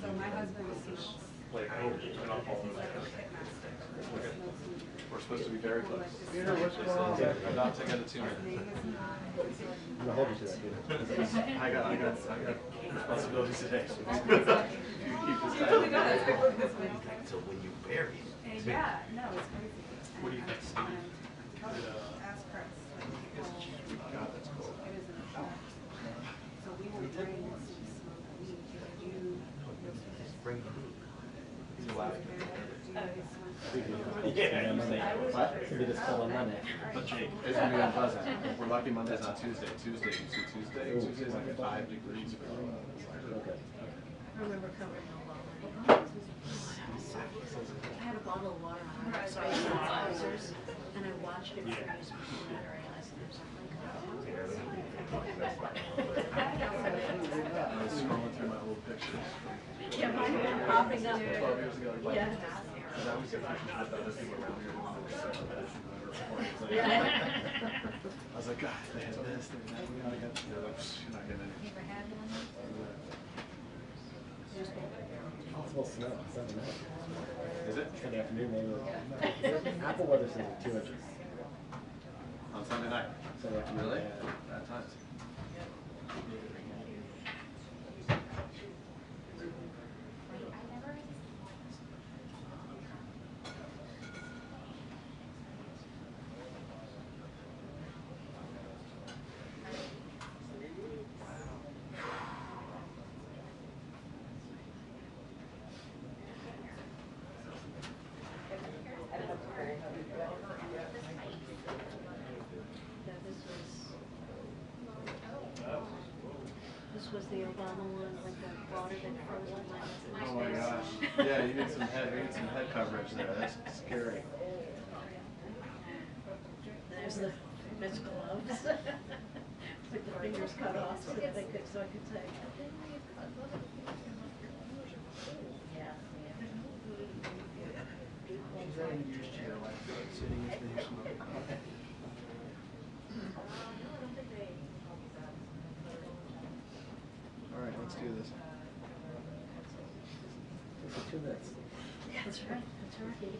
So my husband is We're supposed to be very close. Peter, what's going on? I'm not taking it too much. I'm gonna hold you to that, Peter. I got responsibilities today. So you keep this tight. So when you bury it. yeah, no, it's crazy. What do you think, Steve? Ask Chris. God, that's cool. It is in the shop. So we will bring this smoke weed if you Bring the food. He's laughing. Yeah. What? It's gonna be this cold on Monday. But Jake, it's gonna be unpleasant. We're lucky Monday's not Tuesday. Tuesday, you see Tuesday? Tuesday's like 5 degrees. Okay. I remember covering a lot. I had a bottle of water on my visors, and I watched it freeze and I realized there's something I was scrolling through my old pictures. yeah, mine were popping up. 12 years ago, like, Yeah. I always get pictures with other people around here. I was like, God, they had this, they had that. We gotta get, you're not getting any. Ever had one? Oh, it's supposed to snow. It's 7 minutes. Is it? Sunday afternoon, maybe. Apple weather says 2 inches. On Sunday night? Sunday afternoon. Really? Yeah. Bad times. This was the Obama one with the water that froze on my Oh my gosh. Yeah, you need some head coverage there. That's scary. There's the famous gloves. With the fingers cut off so that I could say. Yeah. All right, let's do this. It's 2 minutes. Yeah, that's right. That's right.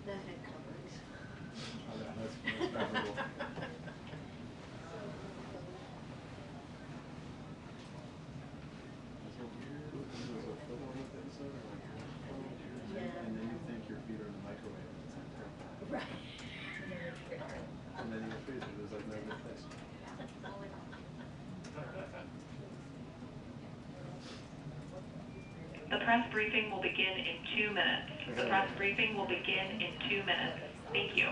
That head coverings. Oh, yeah, that's memorable. And then you think your feet are in the microwave. Right. And then your feet are like no good place. The press briefing will begin in 2 minutes. The press briefing will begin in 2 minutes. Thank you.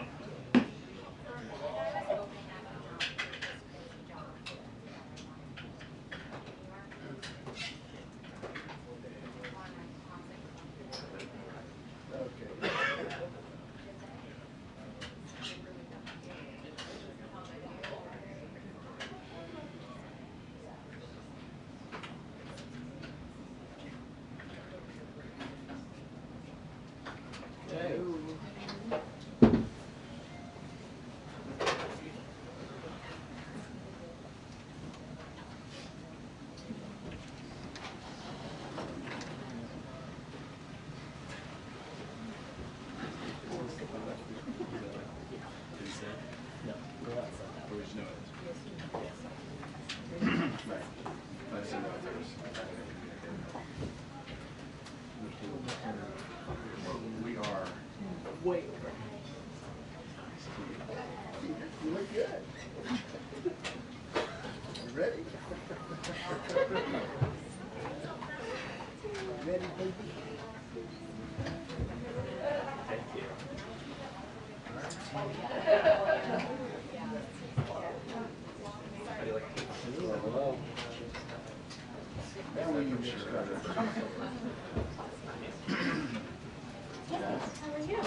Hello. How are you?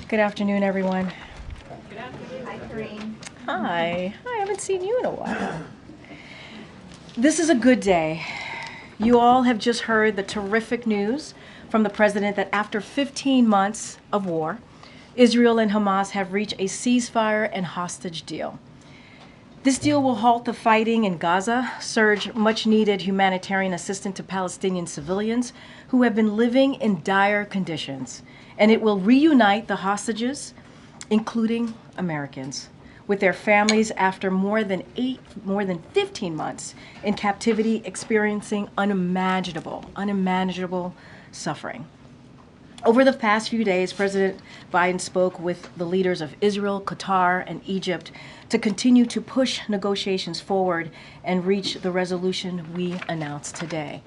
Good afternoon, everyone. Hi, Karine. Hi. I haven't seen you in a while. This is a good day. You all have just heard the terrific news from the president that after 15 months of war, Israel and Hamas have reached a ceasefire and hostage deal. This deal will halt the fighting in Gaza, surge much-needed humanitarian assistance to Palestinian civilians who have been living in dire conditions, and it will reunite the hostages, including Americans, with their families after more than 15 months in captivity, experiencing unimaginable suffering. Over the past few days, President Biden spoke with the leaders of Israel, Qatar, and Egypt to continue to push negotiations forward and reach the resolution we announced today.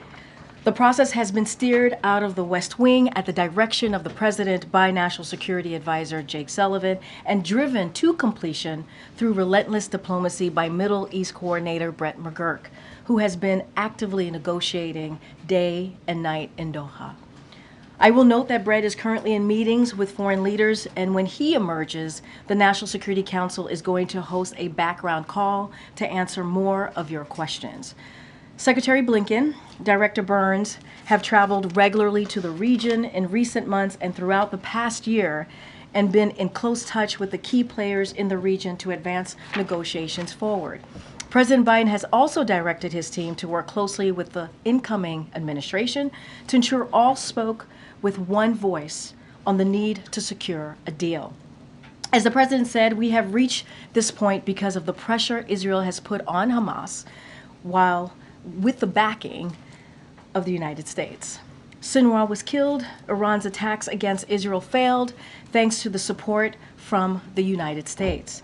The process has been steered out of the West Wing at the direction of the President by National Security Advisor Jake Sullivan and driven to completion through relentless diplomacy by Middle East Coordinator Brett McGurk, who has been actively negotiating day and night in Doha. I will note that Brett is currently in meetings with foreign leaders, and when he emerges, the National Security Council is going to host a background call to answer more of your questions. Secretary Blinken, Director Burns have traveled regularly to the region in recent months and throughout the past year and been in close touch with the key players in the region to advance negotiations forward. President Biden has also directed his team to work closely with the incoming administration to ensure all spoke with one voice on the need to secure a deal. As the president said, we have reached this point because of the pressure Israel has put on Hamas, while with the backing of the United States. Sinwar was killed. Iran's attacks against Israel failed thanks to the support from the United States.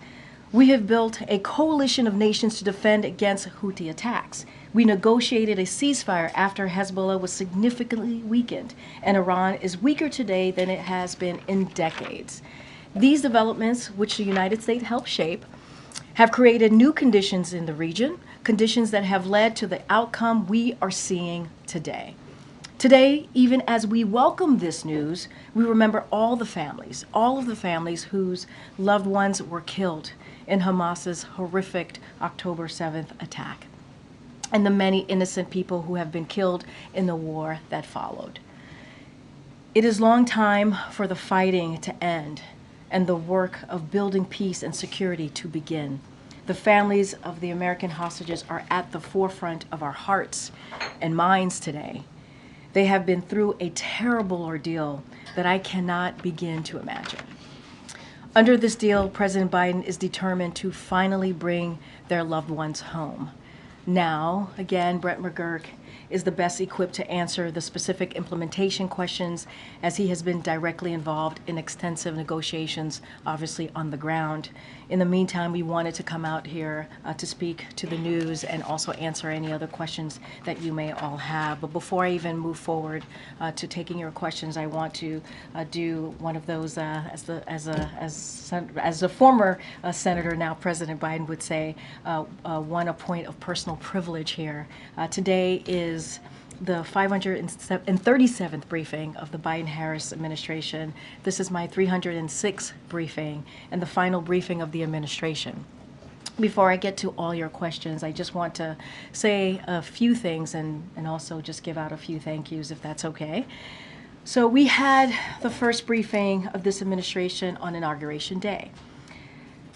We have built a coalition of nations to defend against Houthi attacks. We negotiated a ceasefire after Hezbollah was significantly weakened, and Iran is weaker today than it has been in decades. These developments, which the United States helped shape, have created new conditions in the region, conditions that have led to the outcome we are seeing today. Today, even as we welcome this news, we remember all of the families whose loved ones were killed in Hamas's horrific October 7th attack, and the many innocent people who have been killed in the war that followed. It is long time for the fighting to end and the work of building peace and security to begin. The families of the American hostages are at the forefront of our hearts and minds today. They have been through a terrible ordeal that I cannot begin to imagine. Under this deal, President Biden is determined to finally bring their loved ones home. Now, again, Brett McGurk is the best equipped to answer the specific implementation questions, as he has been directly involved in extensive negotiations, obviously on the ground. In the meantime, we wanted to come out here to speak to the news and also answer any other questions that you may all have. But before I even move forward to taking your questions, I want to do one of those, as a former senator, now President Biden would say, a point of personal privilege here. Today is the 537th briefing of the Biden-Harris administration. This is my 306th briefing and the final briefing of the administration. Before I get to all your questions, I just want to say a few things and also just give out a few thank yous, if that's okay. So we had the first briefing of this administration on Inauguration Day,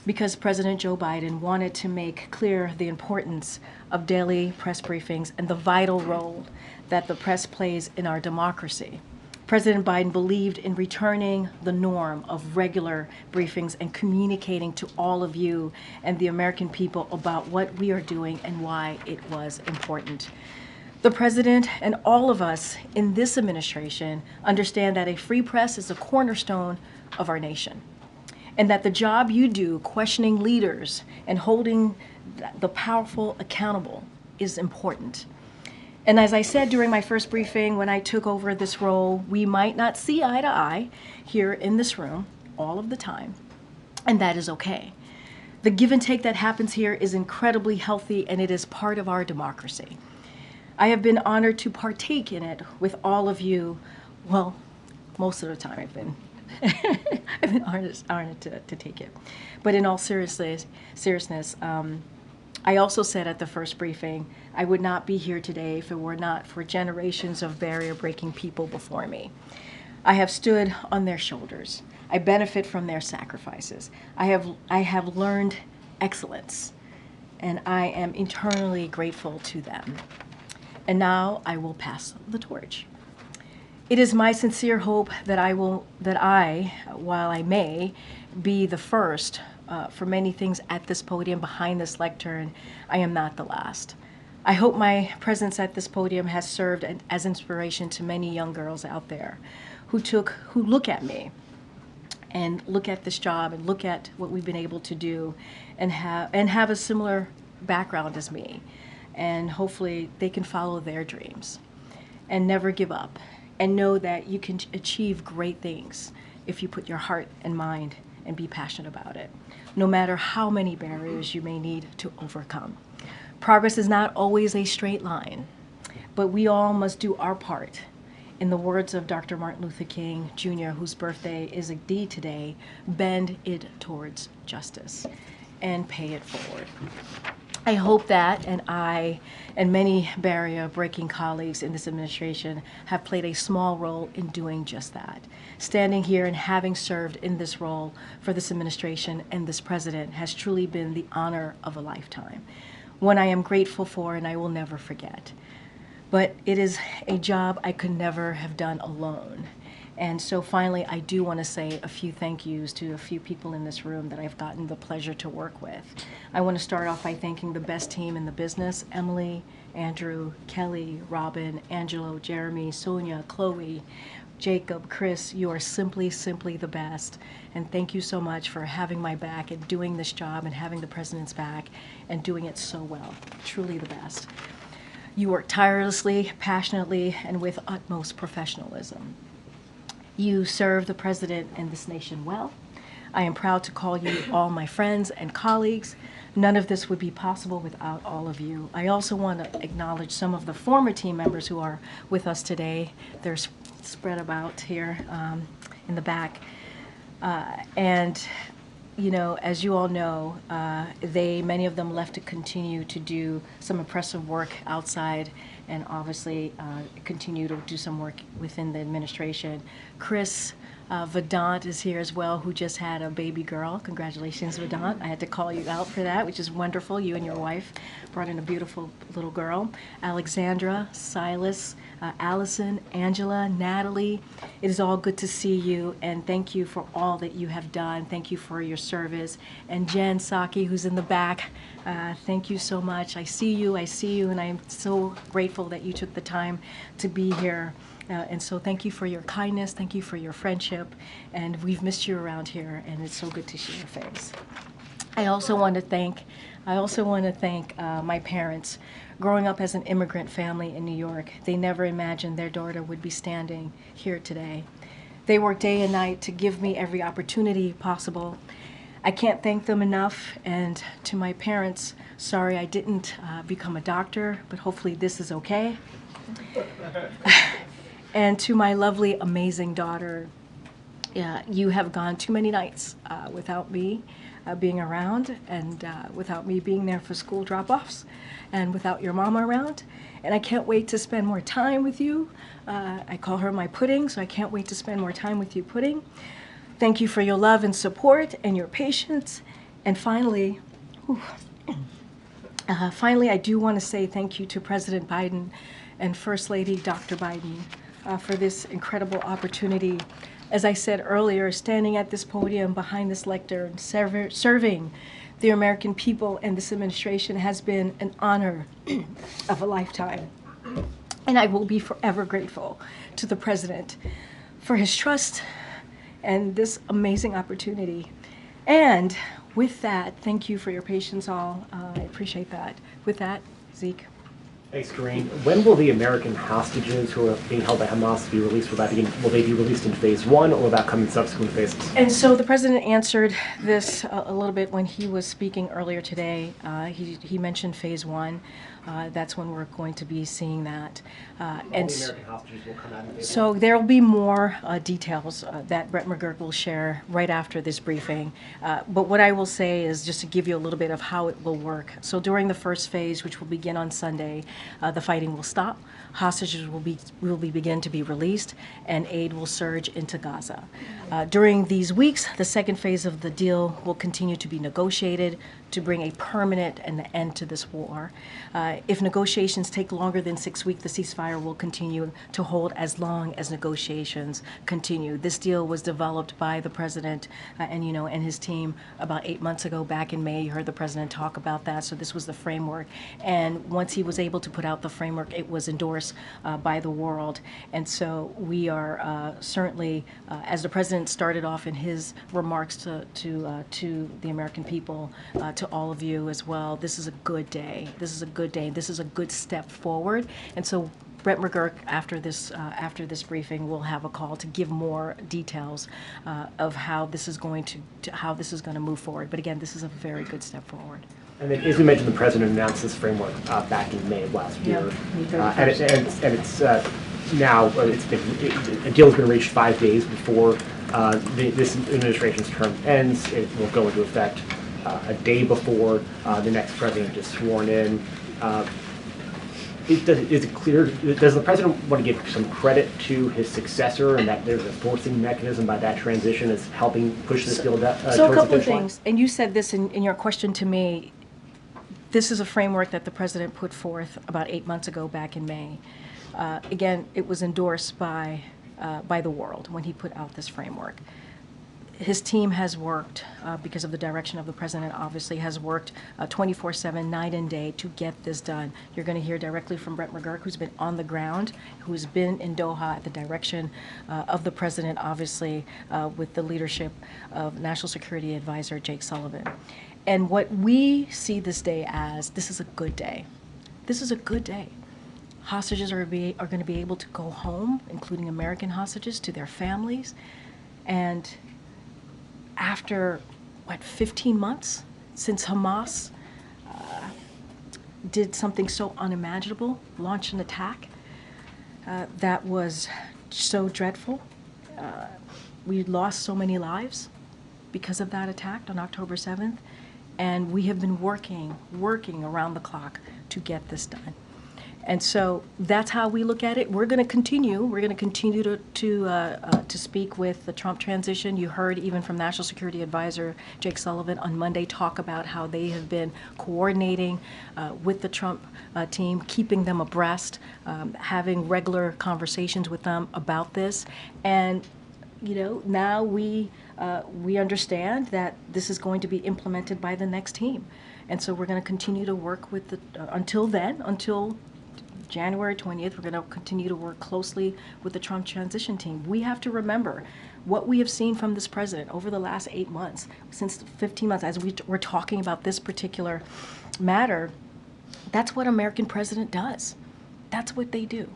because President Joe Biden wanted to make clear the importance of daily press briefings and the vital role that the press plays in our democracy. President Biden believed in returning the norm of regular briefings and communicating to all of you and the American people about what we are doing and why it was important. The President and all of us in this administration understand that a free press is a cornerstone of our nation, and that the job you do questioning leaders and holding the powerful accountable is important. And as I said during my first briefing when I took over this role, we might not see eye to eye here in this room all of the time, and that is okay. The give and take that happens here is incredibly healthy, and it is part of our democracy. I have been honored to partake in it with all of you. Well, most of the time I've been honored to take it. But in all seriousness, I also said at the first briefing, I would not be here today if it were not for generations of barrier-breaking people before me. I have stood on their shoulders. I benefit from their sacrifices. I have learned excellence, and I am eternally grateful to them. And now I will pass the torch. It is my sincere hope that while I may be the first for many things at this podium behind this lectern, I am not the last. I hope my presence at this podium has served as inspiration to many young girls out there who look at me and look at this job and look at what we've been able to do and have a similar background as me. And hopefully they can follow their dreams and never give up, and know that you can achieve great things if you put your heart and mind and be passionate about it, no matter how many barriers you may need to overcome. Progress is not always a straight line, but we all must do our part. In the words of Dr. Martin Luther King Jr., whose birthday is indeed today, bend it towards justice and pay it forward. I hope that, and I and many barrier-breaking colleagues in this administration have played a small role in doing just that. Standing here and having served in this role for this administration and this president has truly been the honor of a lifetime, one I am grateful for and I will never forget. But it is a job I could never have done alone. And so finally, I do want to say a few thank yous to a few people in this room that I've gotten the pleasure to work with. I want to start off by thanking the best team in the business: Emily, Andrew, Kelly, Robin, Angelo, Jeremy, Sonia, Chloe, Jacob, Chris. You are simply the best. And thank you so much for having my back and doing this job and having the president's back and doing it so well. Truly the best. You work tirelessly, passionately, and with utmost professionalism. You serve the president and this nation well. I am proud to call you all my friends and colleagues. None of this would be possible without all of you. I also want to acknowledge some of the former team members who are with us today. They're spread about here in the back. And you know, as you all know, many of them left to continue to do some impressive work outside and obviously continue to do some work within the administration. Chris, Vedant is here as well, who just had a baby girl. Congratulations, Vedant. I had to call you out for that, which is wonderful. You and your wife brought in a beautiful little girl. Alexandra, Silas, Allison, Angela, Natalie. It is all good to see you, and thank you for all that you have done. Thank you for your service. And Jen Saki, who's in the back, thank you so much. I see you, and I'm so grateful that you took the time to be here. And so thank you for your kindness, thank you for your friendship, and we've missed you around here, and it's so good to see your face. I also want to thank my parents. Growing up as an immigrant family in New York, they never imagined their daughter would be standing here today. They work day and night to give me every opportunity possible. I can't thank them enough, and to my parents, sorry I didn't become a doctor, but hopefully this is okay. And to my lovely, amazing daughter, you have gone too many nights without me being around, and without me being there for school drop-offs, and without your mama around. And I can't wait to spend more time with you. I call her my pudding, so I can't wait to spend more time with you, pudding. Thank you for your love and support and your patience. And finally, I do want to say thank you to President Biden and First Lady Dr. Biden for this incredible opportunity. As I said earlier, standing at this podium behind this lectern, serving the American people and this administration has been an honor of a lifetime. And I will be forever grateful to the President for his trust and this amazing opportunity. And with that, thank you for your patience all. I appreciate that. With that, Zeke. Thanks, Karine. When will the American hostages who are being held by Hamas be released? Will they be released in phase one, or will that come in subsequent phases? And so the president answered this a little bit when he was speaking earlier today. He mentioned phase one. That's when we're going to be seeing that. And the American hostages will come out in phase so there will be more details that Brett McGurk will share right after this briefing. But what I will say is just to give you a little bit of how it will work. So during the first phase, which will begin on Sunday, the fighting will stop. Hostages will begin to be released, and aid will surge into Gaza. During these weeks, the second phase of the deal will continue to be negotiated to bring a permanent end to this war. If negotiations take longer than 6 weeks, the ceasefire will continue to hold as long as negotiations continue. This deal was developed by the president and his team about 8 months ago, back in May. You heard the president talk about that. So this was the framework. And once he was able to put out the framework, it was endorsed by the world. And so we are certainly, as the president started off in his remarks to the American people, to all of you as well, this is a good day. This is a good day. This is a good step forward. And so Brett McGurk, after this briefing, will have a call to give more details of how this is going to move forward. But again, this is a very good step forward. And then, as we mentioned, the president announced this framework back in May of last year, and it's now a deal has been reached 5 days before this administration's term ends. It will go into effect a day before the next president is sworn in. Is it clear? Does the president want to give some credit to his successor, and that there's a forcing mechanism by that transition as helping push this deal towards the finish line? So a couple of things, and you said this in your question to me. This is a framework that the president put forth about 8 months ago, back in May. Again, it was endorsed by the world when he put out this framework. His team has worked, because of the direction of the president, obviously, has worked 24/7, night and day, to get this done. You're going to hear directly from Brett McGurk, who's been on the ground, who's been in Doha at the direction of the president, obviously, with the leadership of National Security Advisor Jake Sullivan. And what we see this day as, this is a good day. This is a good day. Hostages are going to be able to go home, including American hostages, to their families. And after, 15 months since Hamas did something so unimaginable, launched an attack that was so dreadful. We lost so many lives because of that attack on October 7th. And we have been working around the clock to get this done. And so that's how we look at it. We're going to continue. We're going to continue to speak with the Trump transition. You heard even from National Security Advisor Jake Sullivan on Monday talk about how they have been coordinating with the Trump team, keeping them abreast, having regular conversations with them about this. And now we understand that this is going to be implemented by the next team. And so we're going to continue to work with until January 20th, we're going to continue to work closely with the Trump transition team. We have to remember what we have seen from this president over the last 8 months, since 15 months, as we're talking about this particular matter. That's what American president does. That's what they do.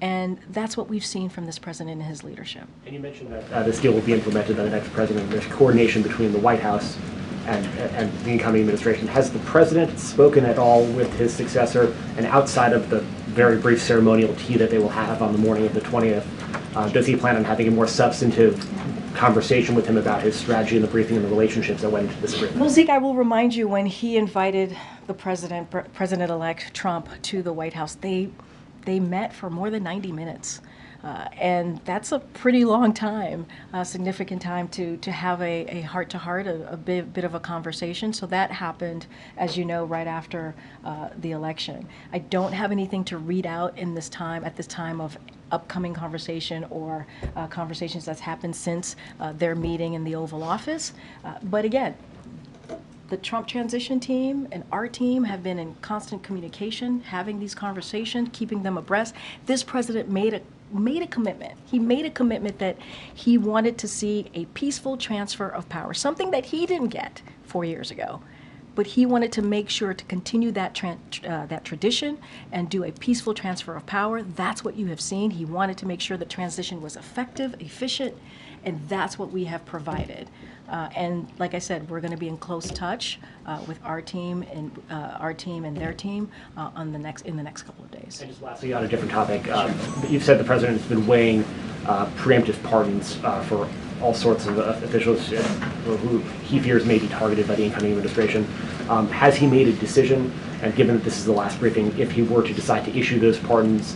And that's what we've seen from this president and his leadership. And you mentioned that this deal will be implemented by the next president. There's coordination between the White House and the incoming administration. Has the president spoken at all with his successor? And outside of the very brief ceremonial tea that they will have on the morning of the 20th, does he plan on having a more substantive conversation with him about his strategy and the briefing and the relationships that went into this agreement? Well, Zeke, I will remind you, when he invited the President-elect Trump to the White House, they met for more than 90 minutes. And that's a pretty long time, significant time to have a heart-to-heart, a bit of a conversation. So that happened, as you know, right after the election. I don't have anything to read out at this time of upcoming conversation or conversations that's happened since their meeting in the Oval Office. But again, the Trump transition team and our team have been in constant communication, having these conversations, keeping them abreast. This president made a commitment. He made a commitment that he wanted to see a peaceful transfer of power, something that he didn't get 4 years ago. But he wanted to make sure to continue that tradition and do a peaceful transfer of power. That's what you have seen. He wanted to make sure the transition was effective, efficient, and that's what we have provided. And like I said, we're going to be in close touch with our team and their team in the next couple of days. And just lastly, on a different topic, you've said the president has been weighing preemptive pardons for all sorts of officials who he fears may be targeted by the incoming administration. Has he made a decision? And given that this is the last briefing, if he were to decide to issue those pardons,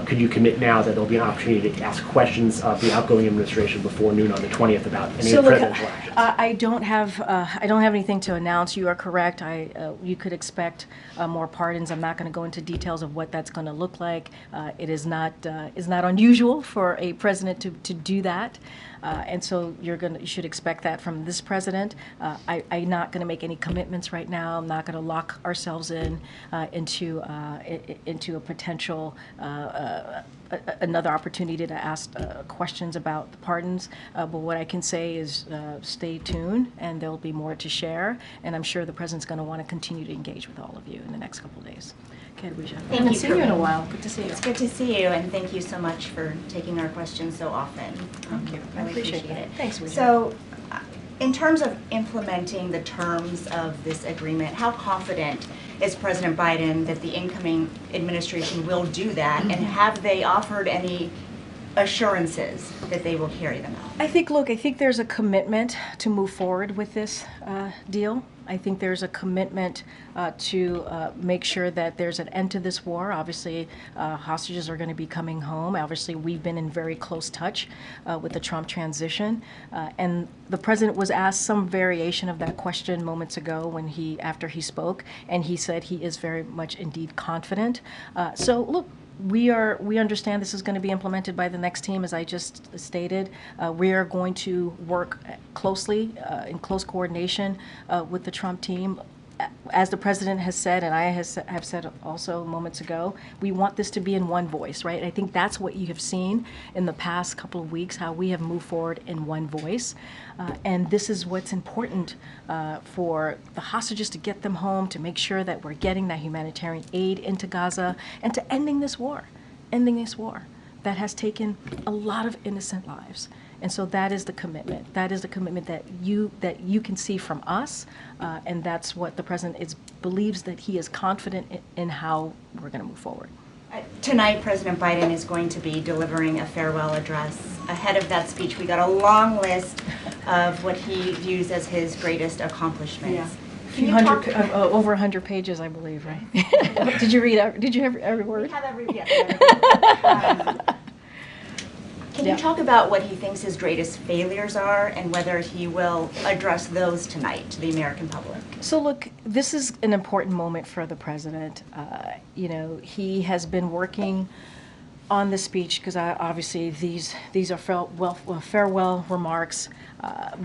could you commit now that there'll be an opportunity to ask questions of the outgoing administration before noon on the 20th about any of the presidential actions? I don't have anything to announce. You are correct. You could expect more pardons. I'm not going to go into details of what that's going to look like. It is not unusual for a president to do that. And so you should expect that from this president. I'm not going to make any commitments right now. I'm not going to lock ourselves into a potential another opportunity to ask questions about the pardons. But what I can say is stay tuned, and there will be more to share. And I'm sure the president's going to want to continue to engage with all of you in the next couple of days. Okay, Lucia. I haven't seen you in a while. Good to see you. It's good to see you, and thank you so much for taking our questions so often. Thank you. I appreciate it. Thanks, Lucia. So, in terms of implementing the terms of this agreement, how confident is President Biden that the incoming administration will do that, and have they offered any assurances that they will carry them out? I think there's a commitment to move forward with this deal. I think there's a commitment to make sure that there's an end to this war. Obviously, hostages are going to be coming home. Obviously, we've been in very close touch with the Trump transition. And the president was asked some variation of that question moments ago after he spoke, and he said he is very much indeed confident. So look, we understand this is going to be implemented by the next team, as I just stated. We are going to work closely, in close coordination with the Trump team. As the president has said, and I have said also moments ago, we want this to be in one voice, right? I think that's what you have seen in the past couple of weeks, how we have moved forward in one voice. And this is what's important for the hostages, to get them home, to make sure that we're getting that humanitarian aid into Gaza, and to ending this war that has taken a lot of innocent lives. And so that is the commitment. That is the commitment that you can see from us, and that's what the president believes, that he is confident in how we're going to move forward. Tonight, President Biden is going to be delivering a farewell address. Ahead of that speech, we got a long list of what he views as his greatest accomplishments. few you hundred, talk- over 100 pages, I believe, right? Did you read, did you have every word? We have every, yeah. Can Yeah. you talk about what he thinks his greatest failures are and whether he will address those tonight to the American public? So look, this is an important moment for the president. You know, he has been working on the speech because obviously these are farewell remarks,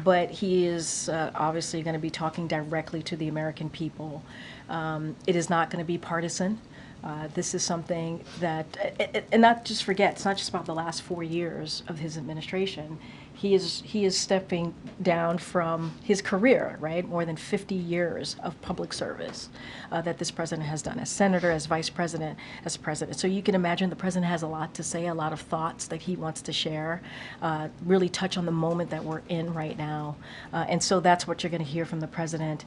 but he is obviously going to be talking directly to the American people. It is not going to be partisan. This is something that, and not just forget, it's not just about the last 4 years of his administration. He is stepping down from his career, right? More than 50 years of public service that this president has done as senator, as vice president, as president. So you can imagine the president has a lot to say, a lot of thoughts that he wants to share, really touch on the moment that we're in right now. And so that's what you're going to hear from the president.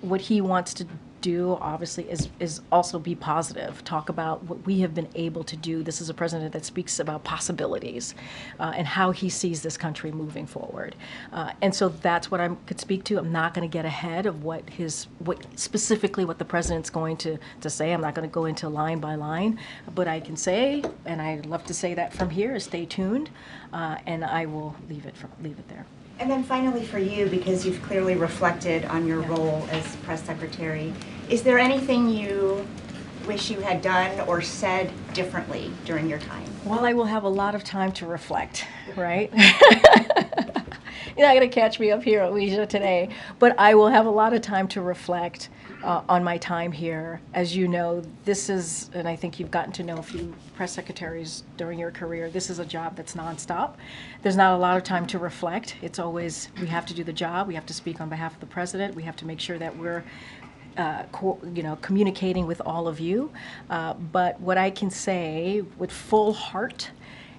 What he wants to do, obviously, is also be positive, talk about what we have been able to do. This is a president that speaks about possibilities and how he sees this country moving forward. And so that's what I could speak to. I'm not going to get ahead of what specifically what the president's going to say. I'm not going to go into line by line, but I can say, and I'd love to say that from here, is stay tuned, and I will leave it there. And then finally for you, because you've clearly reflected on your role as press secretary, is there anything you wish you had done or said differently during your time? Well, I will have a lot of time to reflect, right? You're not going to catch me up here, Alicia, today, but I will have a lot of time to reflect on my time here. As you know, this is, and I think you've gotten to know a few press secretaries during your career, this is a job that's nonstop. There's not a lot of time to reflect. It's always, we have to do the job, we have to speak on behalf of the president, we have to make sure that we're communicating with all of you. But what I can say with full heart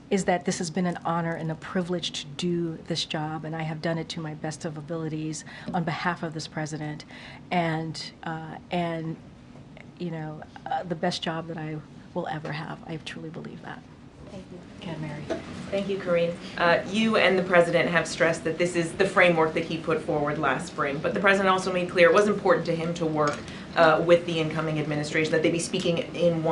is that this has been an honor and a privilege to do this job, and I have done it to my best of abilities on behalf of this president, and the best job that I will ever have. I truly believe that. Thank you. Ken, Mary. Thank you, Karine. You and the president have stressed that this is the framework that he put forward last spring, but the president also made clear it was important to him to work with the incoming administration, that they be speaking in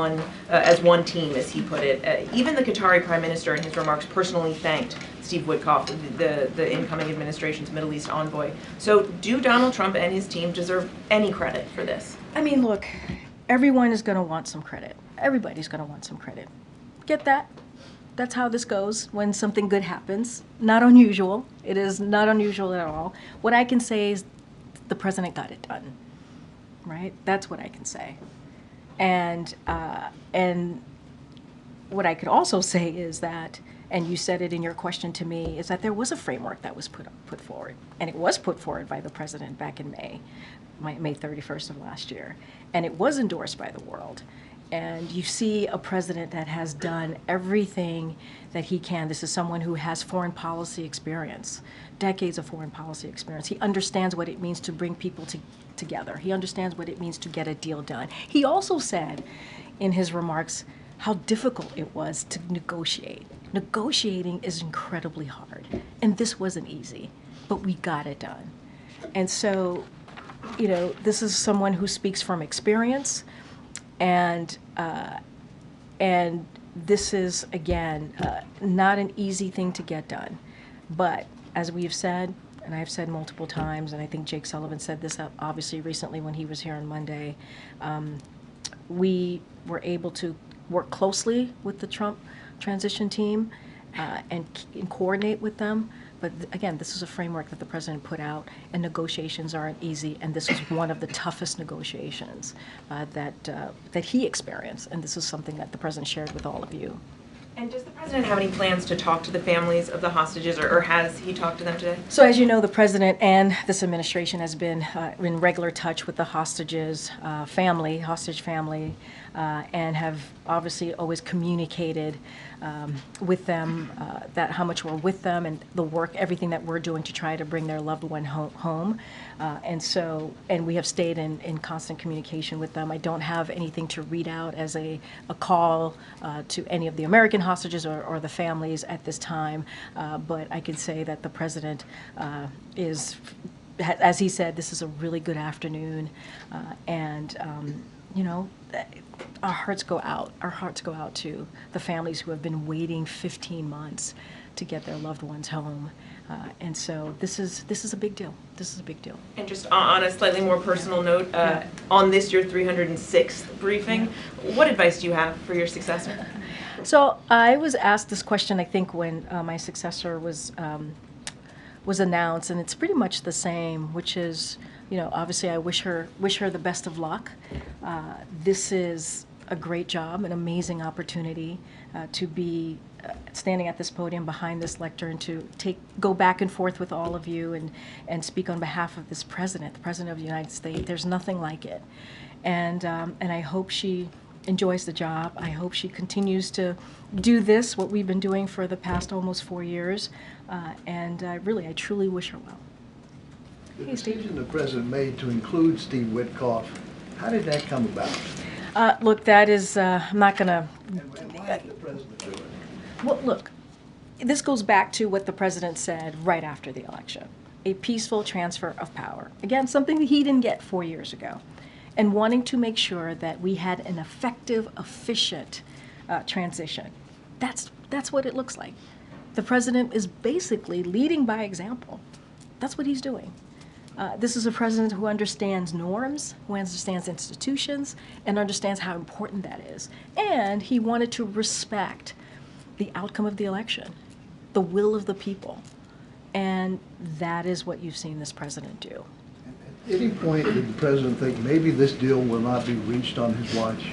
as one team, as he put it. Even the Qatari prime minister in his remarks personally thanked Steve Witkoff, the incoming administration's Middle East envoy. So do Donald Trump and his team deserve any credit for this? I mean, look, everyone is going to want some credit. Everybody's going to want some credit. Get that? That's how this goes when something good happens. Not unusual. It is not unusual at all. What I can say is the president got it done, right? That's what I can say. And what I could also say is that, and you said it in your question to me, is that there was a framework that was put forward. And it was put forward by the president back in May 31st of last year. And it was endorsed by the world. And you see a president that has done everything that he can. This is someone who has foreign policy experience, decades of foreign policy experience. He understands what it means to bring people together. He understands what it means to get a deal done. He also said in his remarks how difficult it was to negotiate. Negotiating is incredibly hard, and this wasn't easy, but we got it done. And so, this is someone who speaks from experience. And this is, again, not an easy thing to get done. But as we've said, and I've said multiple times, and I think Jake Sullivan said this obviously recently when he was here on Monday, we were able to work closely with the Trump transition team and coordinate with them. But again, this is a framework that the president put out, and negotiations aren't easy, and this was one of the toughest negotiations that he experienced, and this is something that the president shared with all of you. And does the president have any plans to talk to the families of the hostages, or has he talked to them today? So as you know, the president and this administration has been in regular touch with the hostages hostage family, and have obviously always communicated with them that how much we're with them and the work, everything that we're doing to try to bring their loved one home. And we have stayed in constant communication with them. I don't have anything to read out as a call to any of the American hostages or the families at this time, but I can say that the president is as he said, this is a really good afternoon, and you know, our hearts go out. Our hearts go out to the families who have been waiting 15 months to get their loved ones home, and so this is a big deal. This is a big deal. And just on a slightly more personal note, on this your 306th briefing, what advice do you have for your successor? So I was asked this question, I think, when my successor was announced, and it's pretty much the same, which is, you know, obviously I wish her the best of luck. This is a great job, an amazing opportunity to be standing at this podium behind this lectern and to go back and forth with all of you and speak on behalf of this president, the President of the United States. There's nothing like it. And I hope she enjoys the job. I hope she continues to do this, what we've been doing for the past almost 4 years. And I truly wish her well. The decision the president made to include Steve Witkoff, how did that come about? Look, that is, I'm not going to... And why did the president do it? Well, look, this goes back to what the president said right after the election. A peaceful transfer of power. Again, something that he didn't get 4 years ago. And wanting to make sure that we had an effective, efficient transition. That's what it looks like. The president is basically leading by example. That's what he's doing. This is a president who understands norms, who understands institutions, and understands how important that is. And he wanted to respect the outcome of the election, the will of the people. And that is what you've seen this president do. At any point did the president think maybe this deal will not be reached on his watch?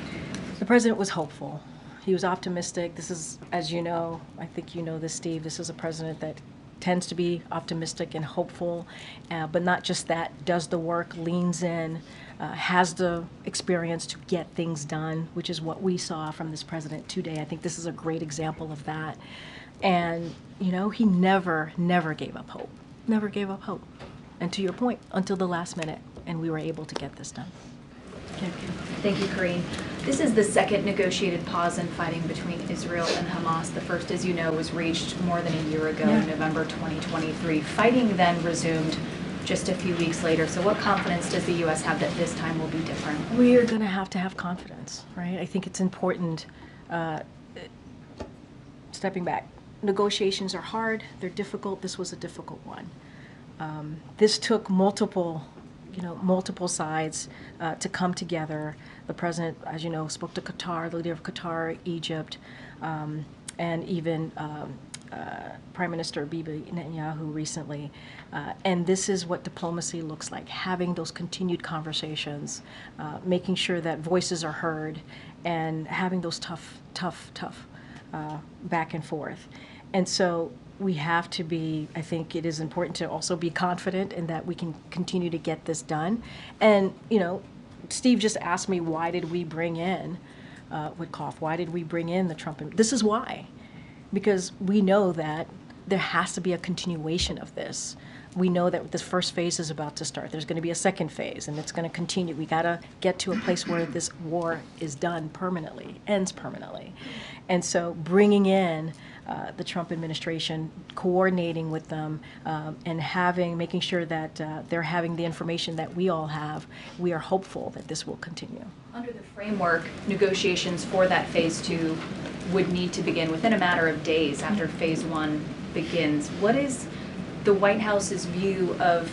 The president was hopeful. He was optimistic. This is, as you know, I think you know this, Steve, this is a president that tends to be optimistic and hopeful, but not just that, does the work, leans in, has the experience to get things done, which is what we saw from this president today. I think this is a great example of that. And, you know, he never gave up hope. Never gave up hope. And to your point, until the last minute, and we were able to get this done. Thank you, Karine. This is the second negotiated pause in fighting between Israel and Hamas. The first, as you know, was reached more than a year ago in November 2023. Fighting then resumed just a few weeks later. So what confidence does the U.S. have that this time will be different? We're going to have confidence, right? I think it's important, stepping back. Negotiations are hard. They're difficult. This was a difficult one. This took multiple sides to come together. The president, as you know, spoke to Qatar, the leader of Qatar, Egypt, and even Prime Minister Bibi Netanyahu recently. And this is what diplomacy looks like, having those continued conversations, making sure that voices are heard, and having those tough back and forth. And so we have to be, I think it is important to also be confident in that we can continue to get this done. And, you know, Steve just asked me, why did we bring in Witkoff? Why did we bring in the Trump? This is why. Because we know that there has to be a continuation of this. We know that this first phase is about to start. There's going to be a second phase, and it's going to continue. We got to get to a place where this war is done permanently, ends permanently. And so bringing in the Trump administration, coordinating with them, and making sure that they're having the information that we all have, we are hopeful that this will continue. Under the framework, negotiations for that phase 2 would need to begin within a matter of days after phase 1 begins. What is the White House's view of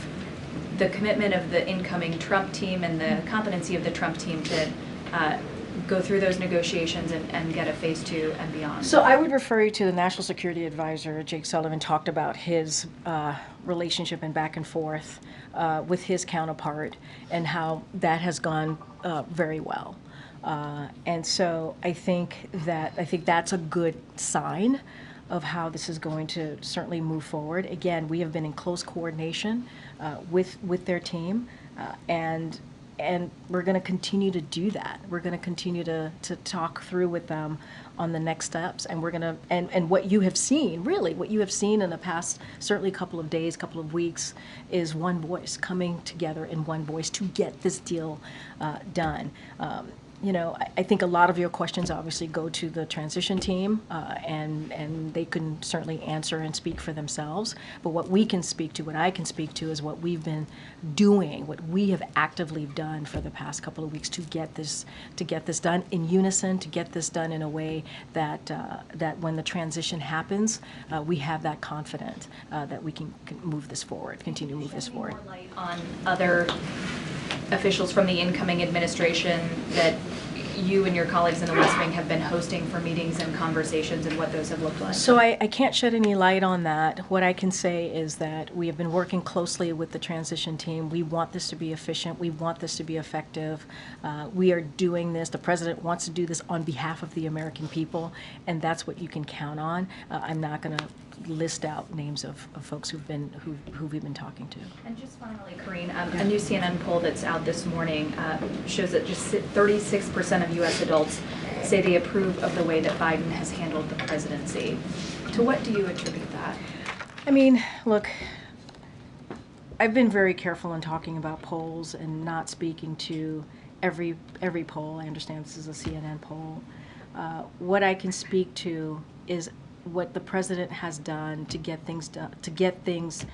the commitment of the incoming Trump team and the competency of the Trump team to go through those negotiations and get a phase 2 and beyond? So I would refer you to the National Security Advisor. Jake Sullivan talked about his relationship and back and forth with his counterpart and how that has gone very well. And so I think that's a good sign of how this is going to certainly move forward. Again, we have been in close coordination with their team, and we're going to continue to do that. We're going to continue to talk through with them on the next steps, and we're going to and what you have seen, really, what you have seen in the past, certainly couple of days, couple of weeks, is one voice coming together in one voice to get this deal done. you know, I think a lot of your questions obviously go to the transition team, and they can certainly answer and speak for themselves. But what we can speak to, what I can speak to, is what we've been doing, what we have actively done for the past couple of weeks to get this done in unison, to get this done in a way that that when the transition happens, we have that confidence that we can move this forward, continue to move this forward. More light on other officials from the incoming administration that you and your colleagues in the West Wing have been hosting for meetings and conversations, and what those have looked like? So I can't shed any light on that. What I can say is that we have been working closely with the transition team. We want this to be efficient. We want this to be effective. We are doing this. The president wants to do this on behalf of the American people, and that's what you can count on. I'm not going to list out names of folks who we've been talking to. And just finally, Karine, a new CNN poll that's out this morning shows that just 36% of U.S. adults say they approve of the way that Biden has handled the presidency. To what do you attribute that? I mean, look, I've been very careful in talking about polls and not speaking to every poll. I understand this is a CNN poll. What I can speak to is what the president has done to get things done, to get things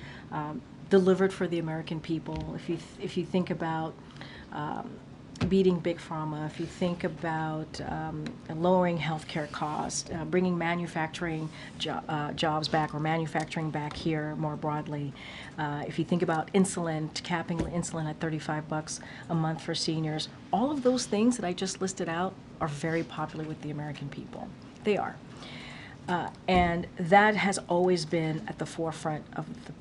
delivered for the American people. If you think about beating big pharma, if you think about lowering healthcare costs, bringing manufacturing jobs back, or manufacturing back here more broadly, if you think about insulin, capping insulin at $35 a month for seniors, all of those things that I just listed out are very popular with the American people. They are. And that has always been at the forefront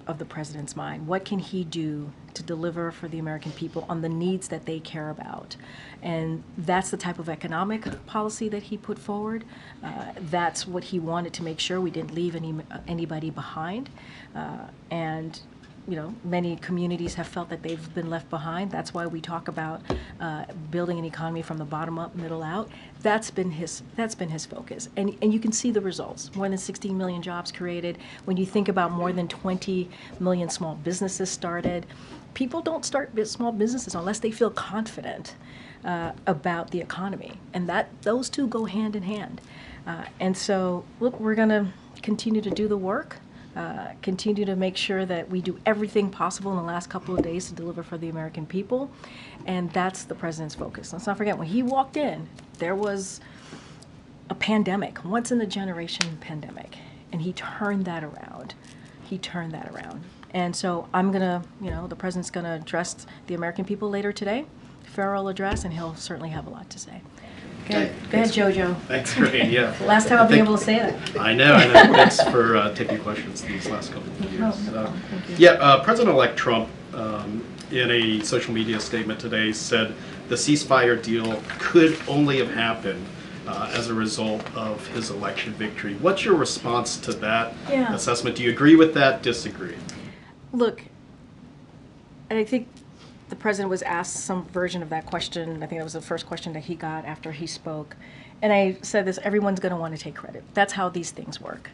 of the president's mind. What can he do to deliver for the American people on the needs that they care about? And that's the type of economic policy that he put forward. That's what he wanted to make sure we didn't leave anybody behind. And you know, many communities have felt that they've been left behind. That's why we talk about building an economy from the bottom up, middle out. That's been his focus, and you can see the results. More than 16 million jobs created. When you think about more than 20 million small businesses started, people don't start small businesses unless they feel confident about the economy, and those two go hand in hand. And so, look, we're going to continue to do the work. Continue to make sure that we do everything possible in the last couple of days to deliver for the American people. And that's the president's focus. Let's not forget, when he walked in, there was a pandemic, once in a generation pandemic. And he turned that around. He turned that around. And so I'm going to, you know, the president's going to address the American people later today, farewell address, and he'll certainly have a lot to say. Go ahead, Jojo. Thanks, Karine. Yeah. Last time I'll be able to say that. I know. Thanks for taking questions these last couple of years. Thank you. Yeah, President-elect Trump, in a social media statement today, said the ceasefire deal could only have happened as a result of his election victory. What's your response to that assessment? Do you agree with that? Disagree? Look, I think the president was asked some version of that question. I think that was the first question that he got after he spoke. And I said this, everyone's going to want to take credit. That's how these things work.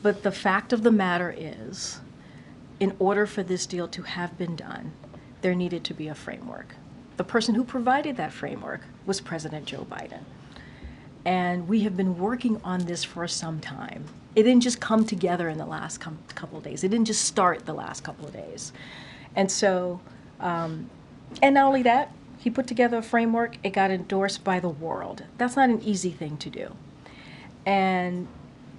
But the fact of the matter is, in order for this deal to have been done, there needed to be a framework. The person who provided that framework was President Joe Biden. And we have been working on this for some time. It didn't just come together in the last couple of days. It didn't just start the last couple of days. And so, and not only that, he put together a framework. It got endorsed by the world. That's not an easy thing to do. And,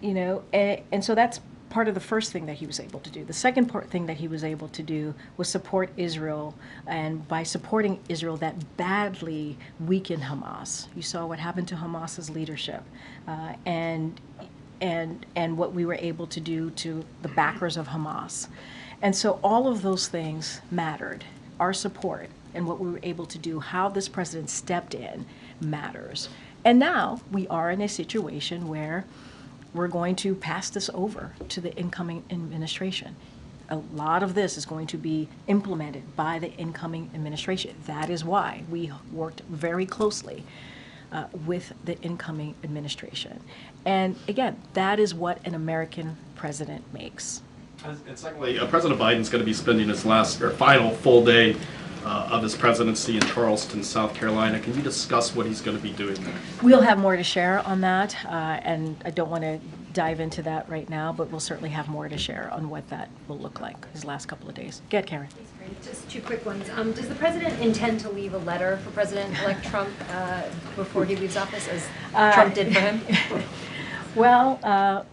you know, and so that's part of the first thing that he was able to do. The second thing that he was able to do was support Israel, and by supporting Israel, that badly weakened Hamas. You saw what happened to Hamas's leadership, and what we were able to do to the backers of Hamas. And so all of those things mattered. Our support and what we were able to do, how this president stepped in, matters. And now we are in a situation where we're going to pass this over to the incoming administration. A lot of this is going to be implemented by the incoming administration. That is why we worked very closely with the incoming administration. And again, that is what an American president makes. And secondly, President Biden's going to be spending his final full day of his presidency in Charleston, South Carolina. Can you discuss what he's going to be doing there? We'll have more to share on that, and I don't want to dive into that right now, but we'll certainly have more to share on what that will look like his last couple of days. Get Karen. Just two quick ones. Does the president intend to leave a letter for President-elect Trump before he leaves office, as Trump did for him? Well,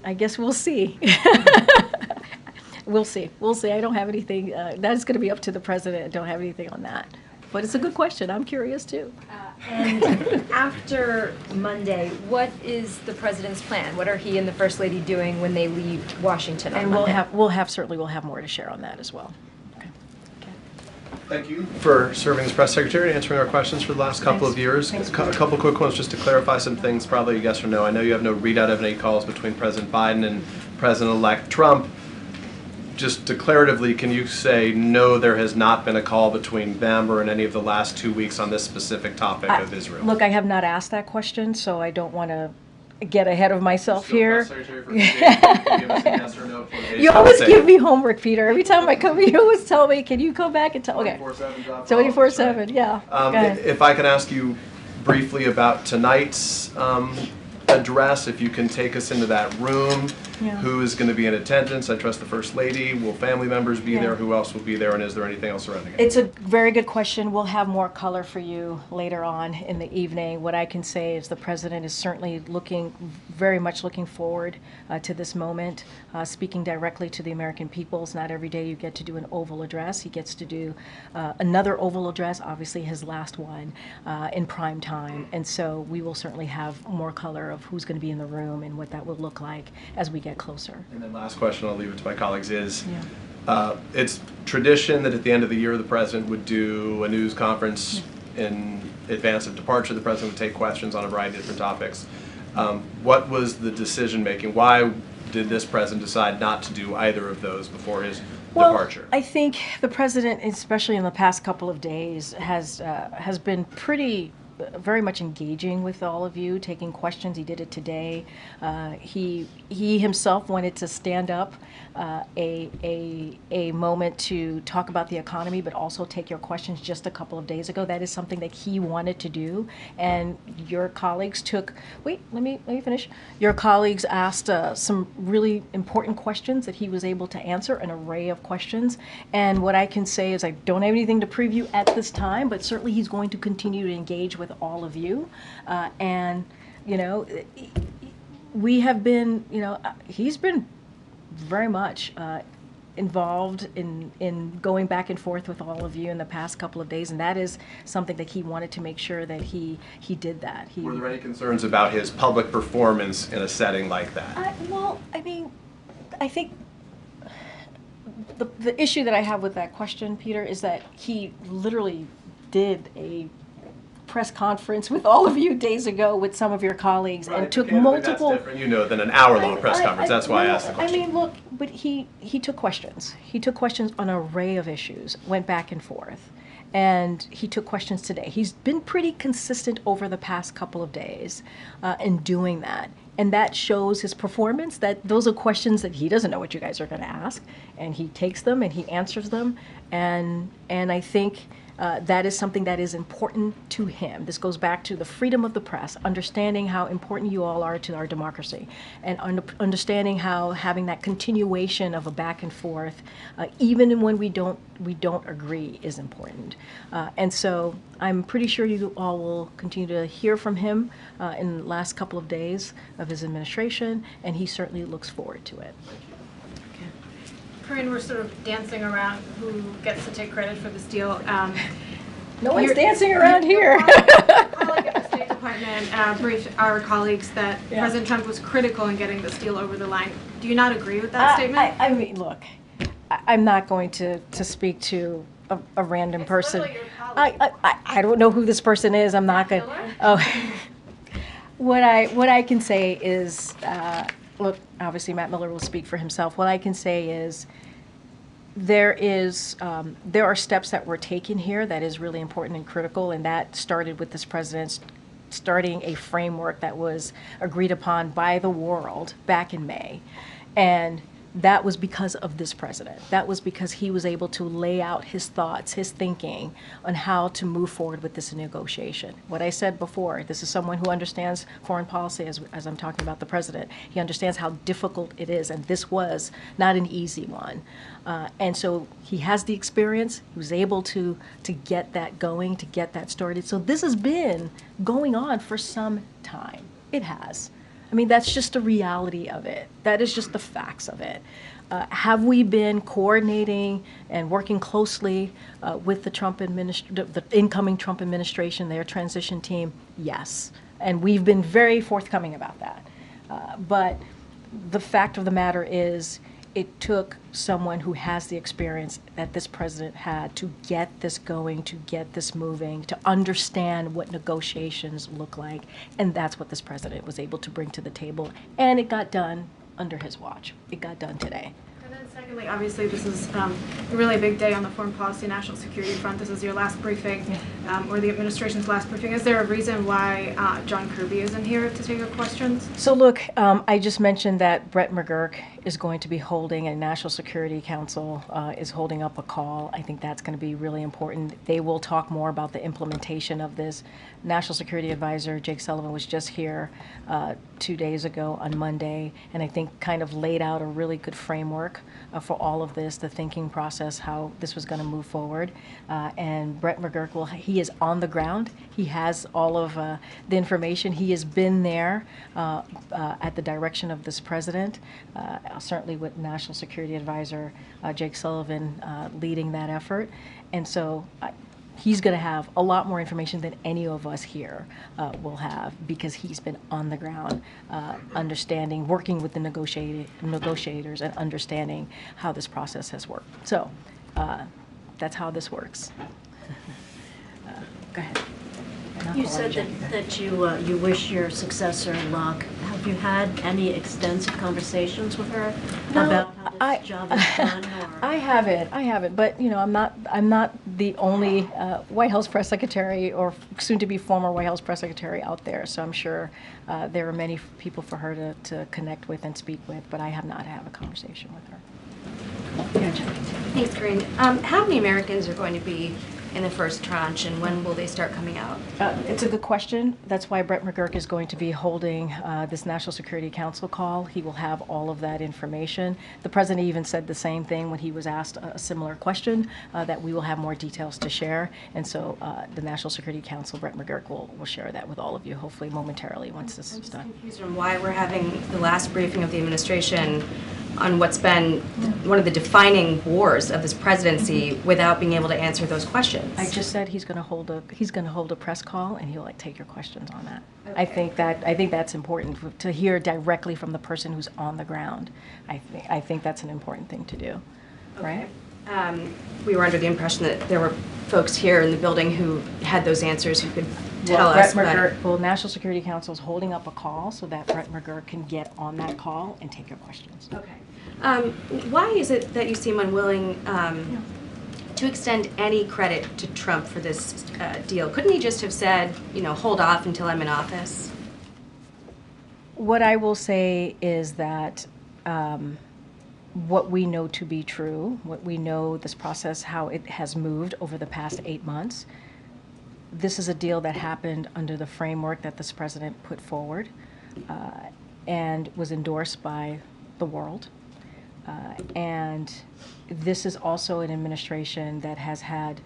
I guess we'll see. We'll see. We'll see. I don't have anything. That's going to be up to the president. I don't have anything on that. But it's a good question. I'm curious too. And after Monday, what is the president's plan? What are he and the first lady doing when they leave Washington on And Monday? we'll have more to share on that as well. Thank you for serving as press secretary and answering our questions for the last couple of years. A couple quick ones just to clarify some things, probably a yes or no. I know you have no readout of any calls between President Biden and President-elect Trump. Just declaratively, can you say, no, there has not been a call between them or in any of the last 2 weeks on this specific topic of Israel? Look, I have not asked that question, so I don't want to get ahead of myself here. You always give me homework, Peter. Every time I come, you always tell me, can you come back and tell? Okay. 24/7, yeah. If I can ask you briefly about tonight's address, if you can take us into that room. Yeah. Who is going to be in attendance? I trust the First Lady. Will family members be there? Who else will be there? And is there anything else surrounding it? It's a very good question. We'll have more color for you later on in the evening. What I can say is the president is certainly very much looking forward to this moment, speaking directly to the American people. It's not every day you get to do an Oval Address. He gets to do another Oval Address, obviously his last one, in prime time. And so we will certainly have more color of who's going to be in the room and what that will look like as we get closer. And then last question, I'll leave it to my colleagues, is it's tradition that at the end of the year the president would do a news conference in advance of departure. The president would take questions on a variety of different topics. What was the decision making? Why did this president decide not to do either of those before his departure? I think the president, especially in the past couple of days, has been very much engaging with all of you, taking questions. He did it today. He himself wanted to stand up a moment to talk about the economy, but also take your questions just a couple of days ago. That is something that he wanted to do, and your colleagues took. Wait, let me finish. Your colleagues asked some really important questions that he was able to answer, an array of questions. And what I can say is I don't have anything to preview at this time, but certainly he's going to continue to engage with all of you, and we have been, he's been very much involved in going back and forth with all of you in the past couple of days, and that is something that he wanted to make sure that he did that. Were there any concerns about his public performance in a setting like that? Well, I mean, I think the issue that I have with that question, Peter, is that he literally did a press conference with all of you days ago with some of your colleagues, right, and took multiple. That's different, than an hour-long press conference. That's why I asked the question. I mean, look, but he took questions. He took questions on an array of issues, went back and forth, and he took questions today. He's been pretty consistent over the past couple of days in doing that. And that shows his performance, that those are questions that he doesn't know what you guys are going to ask, and he takes them and he answers them, and I think that is something that is important to him. This goes back to the freedom of the press, understanding how important you all are to our democracy, and understanding how having that continuation of a back and forth, even when we don't agree, is important. And so I'm pretty sure you all will continue to hear from him in the last couple of days of his administration, and he certainly looks forward to it. Karine, we're sort of dancing around who gets to take credit for this deal. No one's dancing around here. Colleague at the State Department briefed our colleagues that President Trump was critical in getting this deal over the line. Do you not agree with that statement? I mean, look, I'm not going to speak to a random person. I don't know who this person is. I'm not going to. Oh. What I can say is, look, obviously Matt Miller will speak for himself. What I can say is there are steps that were taken here that is really important and critical, and that started with this president starting a framework that was agreed upon by the world back in May. And that was because of this president. That was because he was able to lay out his thoughts, his thinking on how to move forward with this negotiation. What I said before, this is someone who understands foreign policy as I'm talking about the president. He understands how difficult it is, and this was not an easy one. And so he has the experience. He was able to get that going, to get that started. So this has been going on for some time. It has. I mean, that's just the reality of it. That is just the facts of it. Have we been coordinating and working closely with the incoming Trump administration, their transition team? Yes. And we've been very forthcoming about that. But the fact of the matter is, it took someone who has the experience that this president had to get this going, to get this moving, to understand what negotiations look like. And that's what this president was able to bring to the table. And it got done under his watch. It got done today. And then secondly, obviously this is a really big day on the foreign policy and national security front. This is your last briefing, or the administration's last briefing. Is there a reason why John Kirby isn't here to take your questions? So look, I just mentioned that Brett McGurk is going to be holding, and National Security Council is holding up a call. I think that's going to be really important. They will talk more about the implementation of this. National Security Advisor Jake Sullivan was just here 2 days ago on Monday, and I think kind of laid out a really good framework for all of this, the thinking process, how this was going to move forward. And Brett McGurk, he is on the ground. He has all of the information. He has been there at the direction of this president, certainly with National Security Advisor Jake Sullivan leading that effort. And so he's going to have a lot more information than any of us here will have, because he's been on the ground, understanding, working with the negotiators and understanding how this process has worked. So that's how this works. Go ahead. You said that you wish your successor luck. Have you had any extensive conversations with her about how this job is done? Or? I haven't. But you know, I'm not the only White House press secretary or soon-to-be former White House press secretary out there. So I'm sure there are many people for her to connect with and speak with. But I have not had a conversation with her. Yeah, thanks, Karine. How many Americans are going to be in the first tranche, and when will they start coming out? It's a good question. That's why Brett McGurk is going to be holding this National Security Council call. He will have all of that information. The president even said the same thing when he was asked a similar question, that we will have more details to share. And so the National Security Council, Brett McGurk, will share that with all of you, hopefully momentarily, once this is done. I'm confused on why we're having the last briefing of the administration on what's been one of the defining wars of this presidency without being able to answer those questions. I just said he's going to hold a press call, and he'll take your questions on that. Okay. I think that's important to hear directly from the person who's on the ground. I think that's an important thing to do, right? We were under the impression that there were folks here in the building who had those answers, who could tell us. National Security Council is holding up a call so that Brett McGurk can get on that call and take your questions. Okay. Why is it that you seem unwilling to extend any credit to Trump for this deal? Couldn't he just have said, you know, hold off until I'm in office? What I will say is that what we know to be true, what we know this process, how it has moved over the past 8 months, this is a deal that happened under the framework that this president put forward and was endorsed by the world. And this is also an administration that has had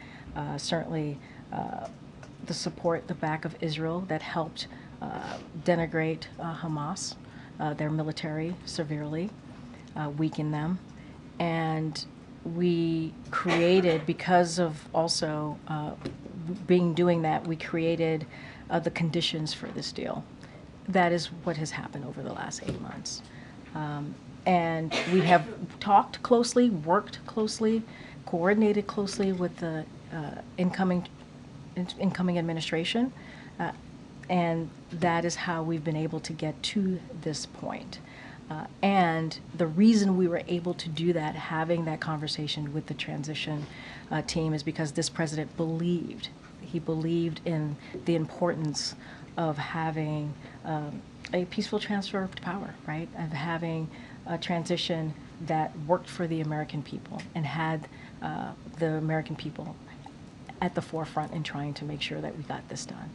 certainly the support, the back of Israel, that helped denigrate Hamas, their military, severely, weaken them. And we created, because of also doing that, we created the conditions for this deal. That is what has happened over the last 8 months. And we have talked closely, worked closely, coordinated closely with the incoming administration, and that is how we've been able to get to this point. And the reason we were able to do that, having that conversation with the transition team, is because this president believed in the importance of having a peaceful transfer of power, right? Of having a transition that worked for the American people and had the American people at the forefront in trying to make sure that we got this done.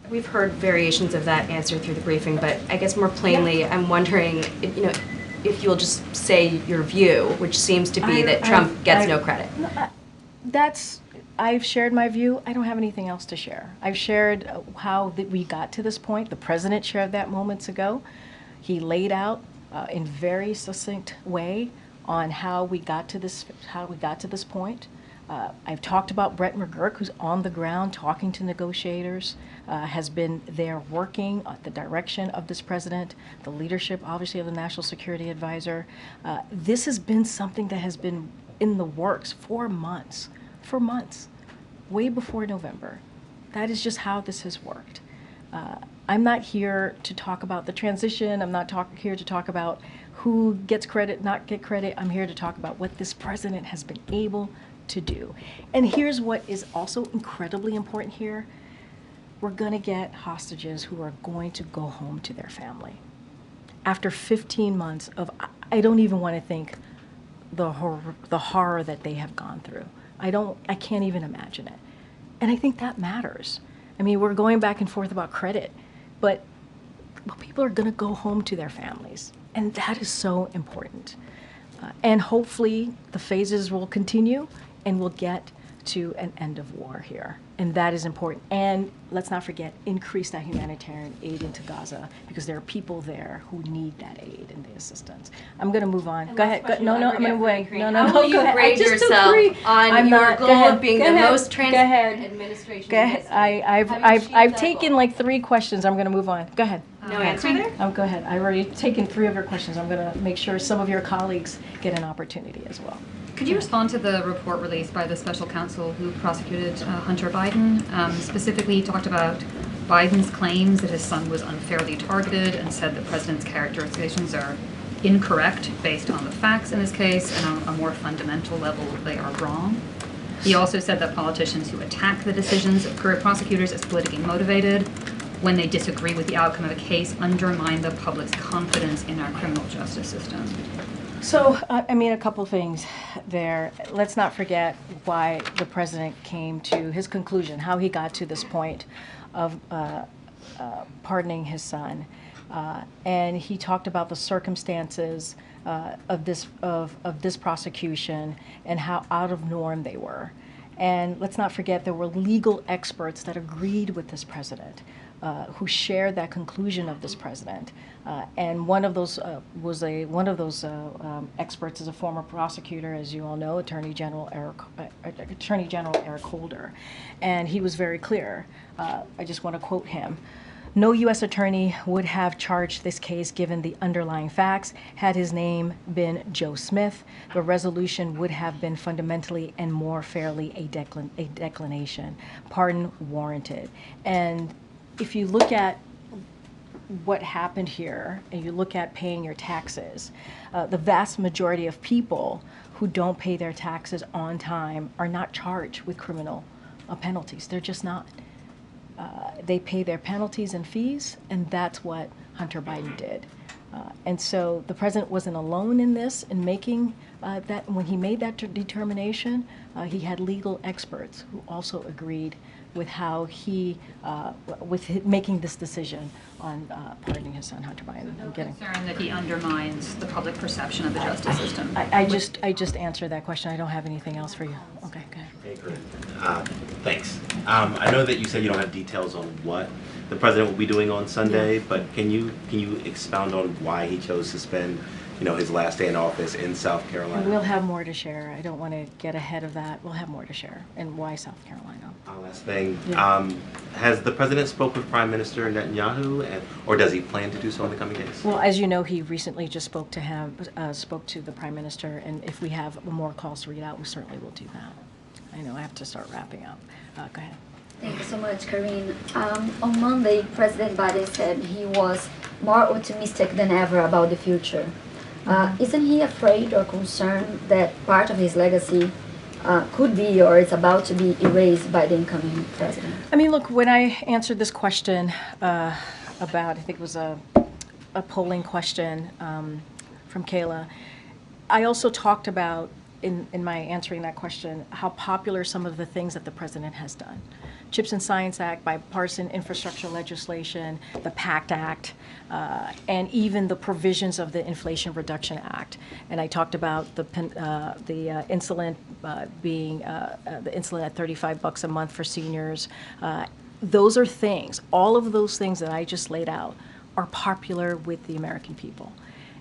We've heard variations of that answer through the briefing, but I guess more plainly, I'm wondering, if you'll just say your view, which seems to be that Trump gets no credit. I've shared my view. I don't have anything else to share. I've shared how we got to this point. The president shared that moments ago. He laid out in very succinct way on how we got to this point. I've talked about Brett McGurk, who's on the ground talking to negotiators, has been there working at the direction of this president, the leadership, obviously, of the National Security Advisor. This has been something that has been in the works for months, way before November. That is just how this has worked. I'm not here to talk about the transition. I'm not here to talk about who gets credit, not get credit. I'm here to talk about what this president has been able to do. And here's what is also incredibly important here. We're going to get hostages who are going to go home to their family. After 15 months of, I don't even want to think the horror that they have gone through. I can't even imagine it. And I think that matters. I mean, we're going back and forth about credit, but people are going to go home to their families. And that is so important. And hopefully the phases will continue and we'll get to an end of war here. And that is important. And let's not forget, increase that humanitarian aid into Gaza, because there are people there who need that aid and the assistance. I'm going to move on. And go ahead. No, I'm going to wait. No, How will you grade yourself on your goal of being the most transparent administration? Go ahead. I've taken like 3 questions. I'm going to move on. Go ahead. No answer there? Go ahead. I've already taken 3 of your questions. I'm going to make sure some of your colleagues get an opportunity as well. Could you respond to the report released by the special counsel who prosecuted Hunter Biden? Specifically, he talked about Biden's claims that his son was unfairly targeted and said the president's characterizations are incorrect based on the facts in this case, and on a more fundamental level, they are wrong. He also said that politicians who attack the decisions of career prosecutors as politically motivated when they disagree with the outcome of a case undermine the public's confidence in our criminal justice system. So, I mean, a couple things there. Let's not forget why the president came to his conclusion, how he got to this point of pardoning his son. And he talked about the circumstances of this prosecution and how out of norm they were. And let's not forget there were legal experts that agreed with this president, who shared that conclusion of this president. And one of those experts is a former prosecutor, as you all know, Attorney General Eric Holder, and he was very clear. I just want to quote him. No U.S. attorney would have charged this case given the underlying facts. Had his name been Joe Smith, the resolution would have been fundamentally and more fairly a declination. Pardon warranted. And if you look at what happened here, and you look at paying your taxes, the vast majority of people who don't pay their taxes on time are not charged with criminal penalties. They're just not. They pay their penalties and fees, and that's what Hunter Biden did. And so the president wasn't alone in this, in making that. When he made that determination, he had legal experts who also agreed with how he, making this decision on pardoning his son, Hunter Biden. No concern that he undermines the public perception of the justice system. I just answered that question. I don't have anything else for you. Okay, go ahead. Hey, Karine. Thanks. I know that you said you don't have details on what the president will be doing on Sunday, but can you expound on why he chose to spend, his last day in office in South Carolina? We'll have more to share. I don't want to get ahead of that. We'll have more to share. And why South Carolina? Last thing, has the president spoke with Prime Minister Netanyahu, or does he plan to do so in the coming days? Well, as you know, he recently just spoke to the Prime Minister, and if we have more calls to read out, we certainly will do that. I know I have to start wrapping up. Go ahead. Thank you so much, Karine. On Monday, President Biden said he was more optimistic than ever about the future. Isn't he afraid or concerned that part of his legacy could be or is about to be erased by the incoming president? I mean, look, when I answered this question about, I think it was a polling question from Kayla, I also talked about, in my answering that question, how popular some of the things that the president has done. CHIPS and Science Act, bipartisan infrastructure legislation, the PACT Act, and even the provisions of the Inflation Reduction Act. And I talked about the insulin being the insulin at $35 a month for seniors. Those are things, all of those things that I just laid out are popular with the American people.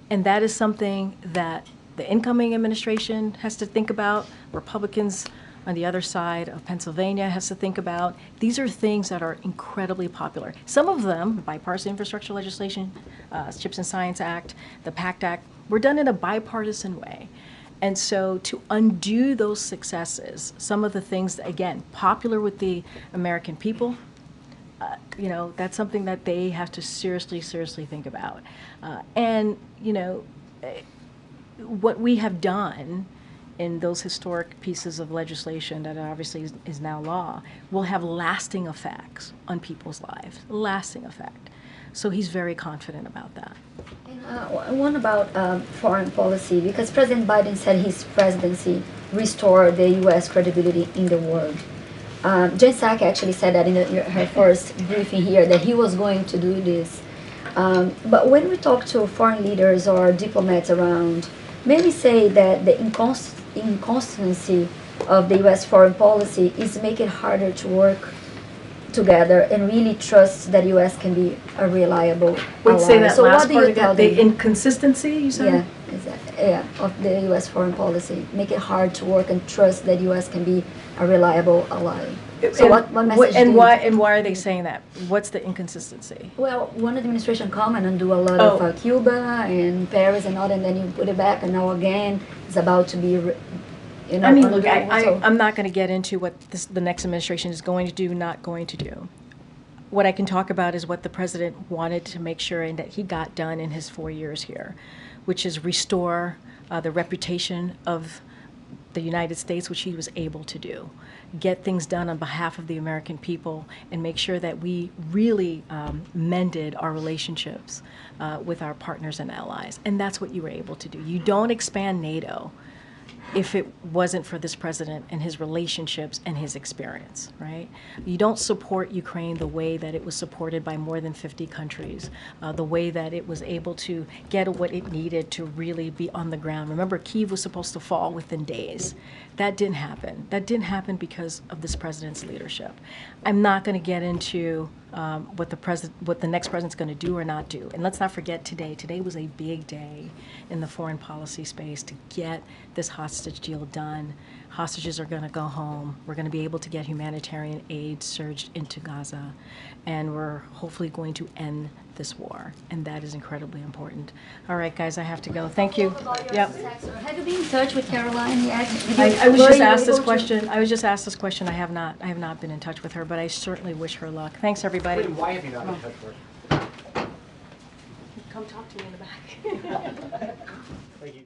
And that is something that the incoming administration has to think about, Republicans on the other side of Pennsylvania has to think about. These are things that are incredibly popular. Some of them, bipartisan infrastructure legislation, CHIPS and Science Act, the PACT Act, were done in a bipartisan way. And so to undo those successes, some of the things, again, popular with the American people, you know, that's something that they have to seriously think about. And, you know, what we have done in those historic pieces of legislation that obviously is now law will have lasting effects on people's lives, lasting effect. So he's very confident about that. And one about foreign policy, because President Biden said his presidency restored the U.S. credibility in the world. Jen Psaki actually said that in her first briefing here, that he was going to do this. But when we talk to foreign leaders or diplomats around, many say that the inconsistency of the U.S. foreign policy is making it harder to work together and really trust that U.S. can be a reliable ally. Say that so last what do part you again, tell the them? inconsistency, you said? Yeah, exactly. Yeah, of the U.S. foreign policy. Make it hard to work and trust that U.S. can be a reliable ally. So what message and why are they saying that? What's the inconsistency? Well, one administration come and do a lot of Cuba and Paris and all, and then you put it back, and now again it's about to be, you know. I mean, look, I'm not going to get into what the next administration is going to do, not going to do. What I can talk about is what the president wanted to make sure and that he got done in his 4 years here, which is restore the reputation of the United States, which he was able to do. Get things done on behalf of the American people and make sure that we really mended our relationships with our partners and allies. And that's what you were able to do. You don't expand NATO if it wasn't for this president and his relationships and his experience, right? You don't support Ukraine the way that it was supported by more than 50 countries, the way that it was able to get what it needed to really be on the ground. Remember, Kyiv was supposed to fall within days. That didn't happen. That didn't happen because of this president's leadership. I'm not going to get into what the next president's going to do or not do. And let's not forget today. Today was a big day in the foreign policy space to get this hostage deal done. Hostages are going to go home. We're going to be able to get humanitarian aid surged into Gaza. And we're hopefully going to end this war. And that is incredibly important. All right, guys, I have to go. Thank you. Yep. Have you been in touch with Caroline yet? I was just asked this question. I was just asked this question. I have not been in touch with her, but I certainly wish her luck. Thanks, everybody. Why have you not been in touch with her? Come talk to me in the back. Thank you.